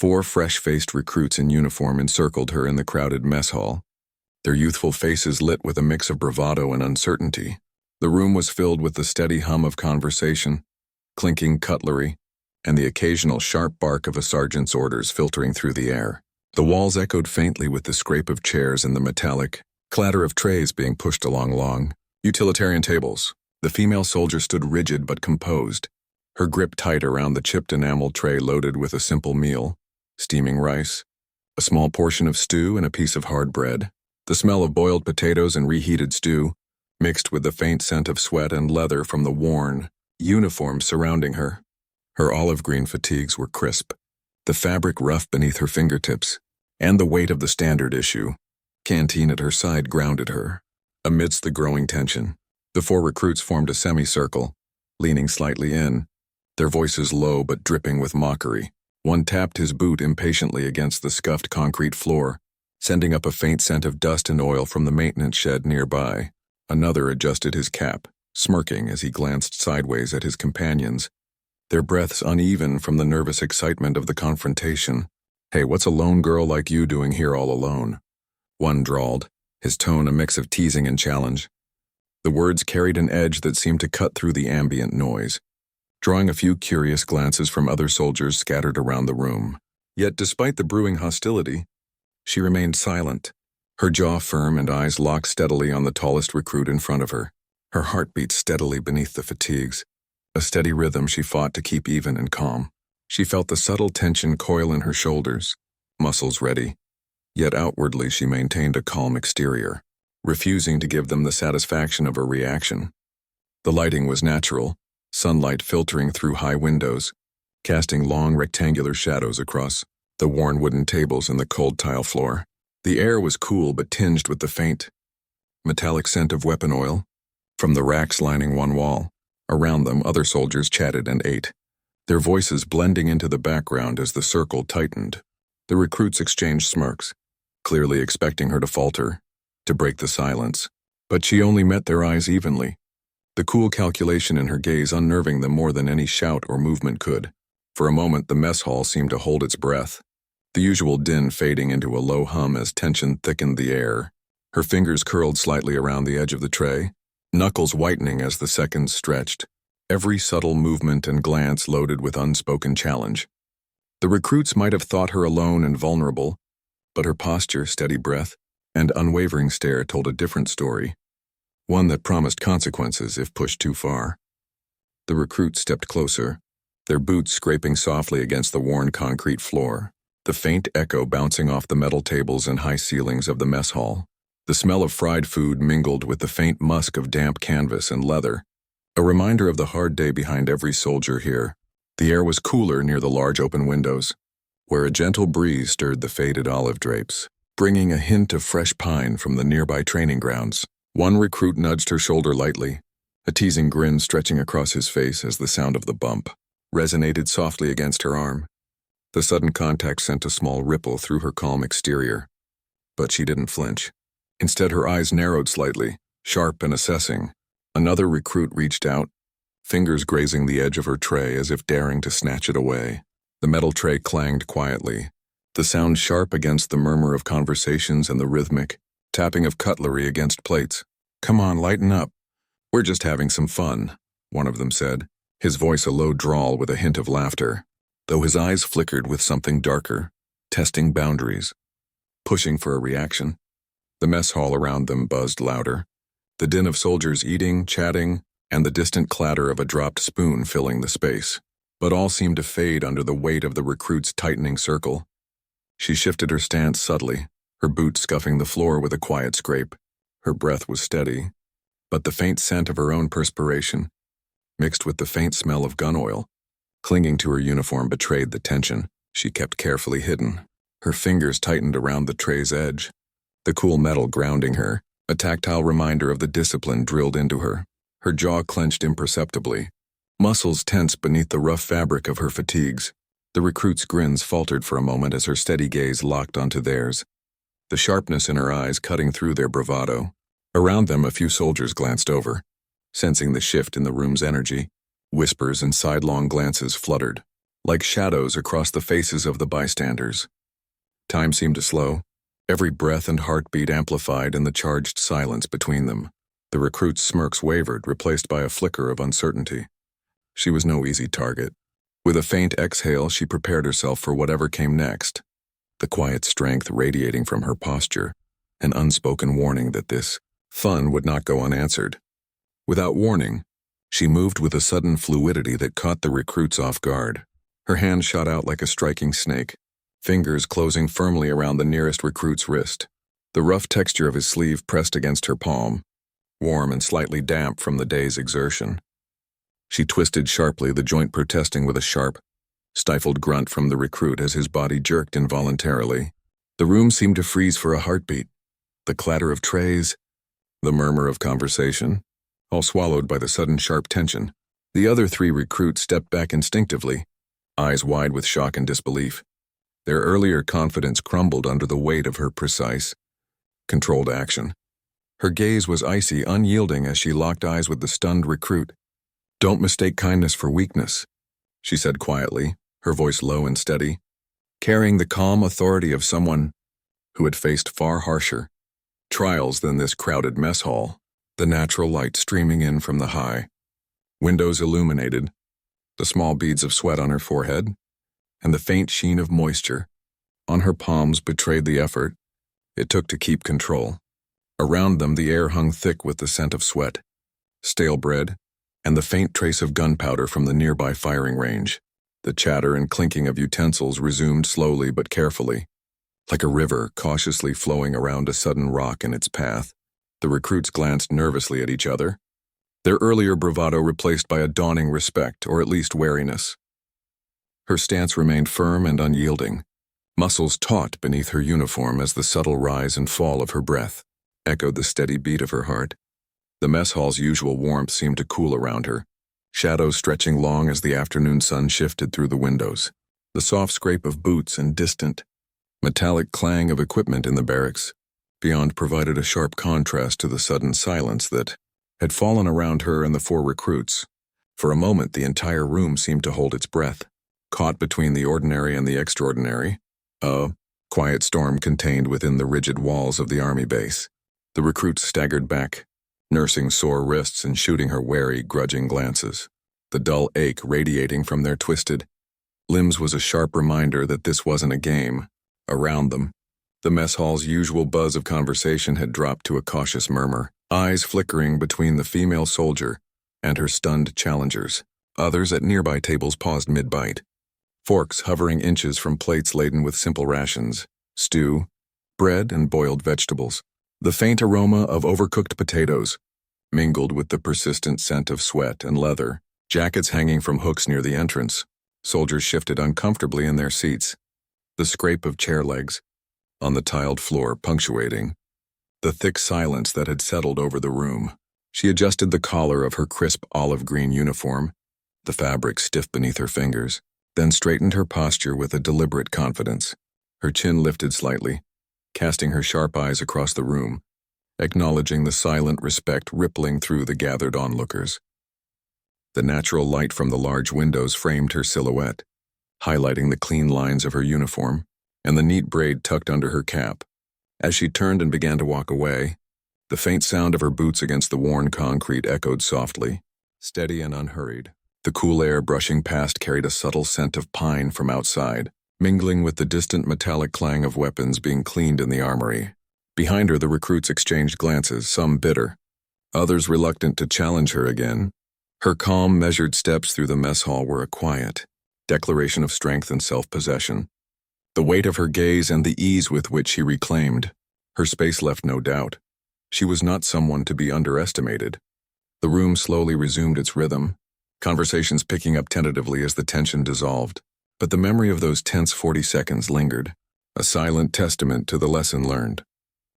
4 fresh-faced recruits in uniform encircled her in the crowded mess hall, their youthful faces lit with a mix of bravado and uncertainty. The room was filled with the steady hum of conversation, clinking cutlery, and the occasional sharp bark of a sergeant's orders filtering through the air. The walls echoed faintly with the scrape of chairs and the metallic clatter of trays being pushed along long, utilitarian tables. The female soldier stood rigid but composed, her grip tight around the chipped enamel tray loaded with a simple meal, steaming rice, a small portion of stew and a piece of hard bread. The smell of boiled potatoes and reheated stew, mixed with the faint scent of sweat and leather from the worn uniform surrounding her. Her olive green fatigues were crisp, the fabric rough beneath her fingertips, and the weight of the standard issue canteen at her side grounded her. Amidst the growing tension, the 4 recruits formed a semicircle, leaning slightly in, their voices low but dripping with mockery. One tapped his boot impatiently against the scuffed concrete floor, sending up a faint scent of dust and oil from the maintenance shed nearby. Another adjusted his cap, smirking as he glanced sideways at his companions, their breaths uneven from the nervous excitement of the confrontation. "Hey, what's a lone girl like you doing here all alone?" one drawled, his tone a mix of teasing and challenge. The words carried an edge that seemed to cut through the ambient noise, drawing a few curious glances from other soldiers scattered around the room. Yet despite the brewing hostility, she remained silent, her jaw firm and eyes locked steadily on the tallest recruit in front of her. Her heart beat steadily beneath the fatigues, a steady rhythm she fought to keep even and calm. She felt the subtle tension coil in her shoulders, muscles ready, yet outwardly she maintained a calm exterior, refusing to give them the satisfaction of a reaction. The lighting was natural, sunlight filtering through high windows, casting long rectangular shadows across the worn wooden tables and the cold tile floor. The air was cool but tinged with the faint, metallic scent of weapon oil from the racks lining one wall. Around them, other soldiers chatted and ate, their voices blending into the background as the circle tightened. The recruits exchanged smirks, clearly expecting her to falter, to break the silence. But she only met their eyes evenly, the cool calculation in her gaze unnerving them more than any shout or movement could. For a moment, the mess hall seemed to hold its breath, the usual din fading into a low hum as tension thickened the air. Her fingers curled slightly around the edge of the tray, knuckles whitening as the seconds stretched, every subtle movement and glance loaded with unspoken challenge. The recruits might have thought her alone and vulnerable, but her posture, steady breath, and unwavering stare told a different story, one that promised consequences if pushed too far. The recruits stepped closer, their boots scraping softly against the worn concrete floor, the faint echo bouncing off the metal tables and high ceilings of the mess hall. The smell of fried food mingled with the faint musk of damp canvas and leather, a reminder of the hard day behind every soldier here. The air was cooler near the large open windows, where a gentle breeze stirred the faded olive drapes, bringing a hint of fresh pine from the nearby training grounds. One recruit nudged her shoulder lightly, a teasing grin stretching across his face as the sound of the bump resonated softly against her arm. The sudden contact sent a small ripple through her calm exterior, but she didn't flinch. Instead, her eyes narrowed slightly, sharp and assessing. Another recruit reached out, fingers grazing the edge of her tray as if daring to snatch it away. The metal tray clanged quietly, the sound sharp against the murmur of conversations and the rhythmic tapping of cutlery against plates. "Come on, lighten up. We're just having some fun," one of them said, his voice a low drawl with a hint of laughter, though his eyes flickered with something darker, testing boundaries, pushing for a reaction. The mess hall around them buzzed louder, the din of soldiers eating, chatting, and the distant clatter of a dropped spoon filling the space. But all seemed to fade under the weight of the recruit's tightening circle. She shifted her stance subtly, her boots scuffing the floor with a quiet scrape. Her breath was steady, but the faint scent of her own perspiration, mixed with the faint smell of gun oil, clinging to her uniform betrayed the tension she kept carefully hidden. Her fingers tightened around the tray's edge, the cool metal grounding her, a tactile reminder of the discipline drilled into her. Her jaw clenched imperceptibly, muscles tense beneath the rough fabric of her fatigues. The recruit's grins faltered for a moment as her steady gaze locked onto theirs, the sharpness in her eyes cutting through their bravado. Around them, a few soldiers glanced over, sensing the shift in the room's energy. Whispers and sidelong glances fluttered. like shadows across the faces of the bystanders. Time seemed to slow, every breath and heartbeat amplified in the charged silence between them. The recruit's smirks wavered, replaced by a flicker of uncertainty. She was no easy target. With a faint exhale, she prepared herself for whatever came next, the quiet strength radiating from her posture, an unspoken warning that this fun would not go unanswered. Without warning, she moved with a sudden fluidity that caught the recruits off guard. Her hand shot out like a striking snake, fingers closing firmly around the nearest recruit's wrist. The rough texture of his sleeve pressed against her palm, warm and slightly damp from the day's exertion. She twisted sharply, the joint protesting with a sharp, stifled grunt from the recruit as his body jerked involuntarily. The room seemed to freeze for a heartbeat. The clatter of trays, the murmur of conversation, all swallowed by the sudden sharp tension. The other three recruits stepped back instinctively, eyes wide with shock and disbelief. Their earlier confidence crumbled under the weight of her precise, controlled action. Her gaze was icy, unyielding as she locked eyes with the stunned recruit. "Don't mistake kindness for weakness," she said quietly, her voice low and steady, carrying the calm authority of someone who had faced far harsher trials than this crowded mess hall, the natural light streaming in from the high windows illuminated, the small beads of sweat on her forehead, and the faint sheen of moisture on her palms betrayed the effort it took to keep control. Around them the air hung thick with the scent of sweat, stale bread, and the faint trace of gunpowder from the nearby firing range. The chatter and clinking of utensils resumed slowly but carefully, like a river cautiously flowing around a sudden rock in its path. The recruits glanced nervously at each other, their earlier bravado replaced by a dawning respect, or at least wariness. Her stance remained firm and unyielding, muscles taut beneath her uniform as the subtle rise and fall of her breath echoed the steady beat of her heart. The mess hall's usual warmth seemed to cool around her, shadows stretching long as the afternoon sun shifted through the windows. The soft scrape of boots and distant, metallic clang of equipment in the barracks beyond provided a sharp contrast to the sudden silence that had fallen around her and the four recruits. For a moment, the entire room seemed to hold its breath, caught between the ordinary and the extraordinary, a quiet storm contained within the rigid walls of the army base. The recruits staggered back, nursing sore wrists and shooting her wary, grudging glances. The dull ache radiating from their twisted limbs was a sharp reminder that this wasn't a game. Around them, the mess hall's usual buzz of conversation had dropped to a cautious murmur, eyes flickering between the female soldier and her stunned challengers. Others at nearby tables paused mid-bite, forks hovering inches from plates laden with simple rations, stew, bread, and boiled vegetables. The faint aroma of overcooked potatoes mingled with the persistent scent of sweat and leather, jackets hanging from hooks near the entrance. Soldiers shifted uncomfortably in their seats, the scrape of chair legs on the tiled floor punctuating the thick silence that had settled over the room. She adjusted the collar of her crisp olive green uniform, the fabric stiff beneath her fingers, then straightened her posture with a deliberate confidence. Her chin lifted slightly, casting her sharp eyes across the room, acknowledging the silent respect rippling through the gathered onlookers. The natural light from the large windows framed her silhouette, highlighting the clean lines of her uniform and the neat braid tucked under her cap. As she turned and began to walk away, the faint sound of her boots against the worn concrete echoed softly, steady and unhurried. The cool air brushing past carried a subtle scent of pine from outside, mingling with the distant metallic clang of weapons being cleaned in the armory. Behind her, the recruits exchanged glances, some bitter, others reluctant to challenge her again. Her calm, measured steps through the mess hall were a quiet declaration of strength and self-possession. The weight of her gaze and the ease with which she reclaimed her space left no doubt. She was not someone to be underestimated. The room slowly resumed its rhythm, conversations picking up tentatively as the tension dissolved. But the memory of those tense 40 seconds lingered, a silent testament to the lesson learned.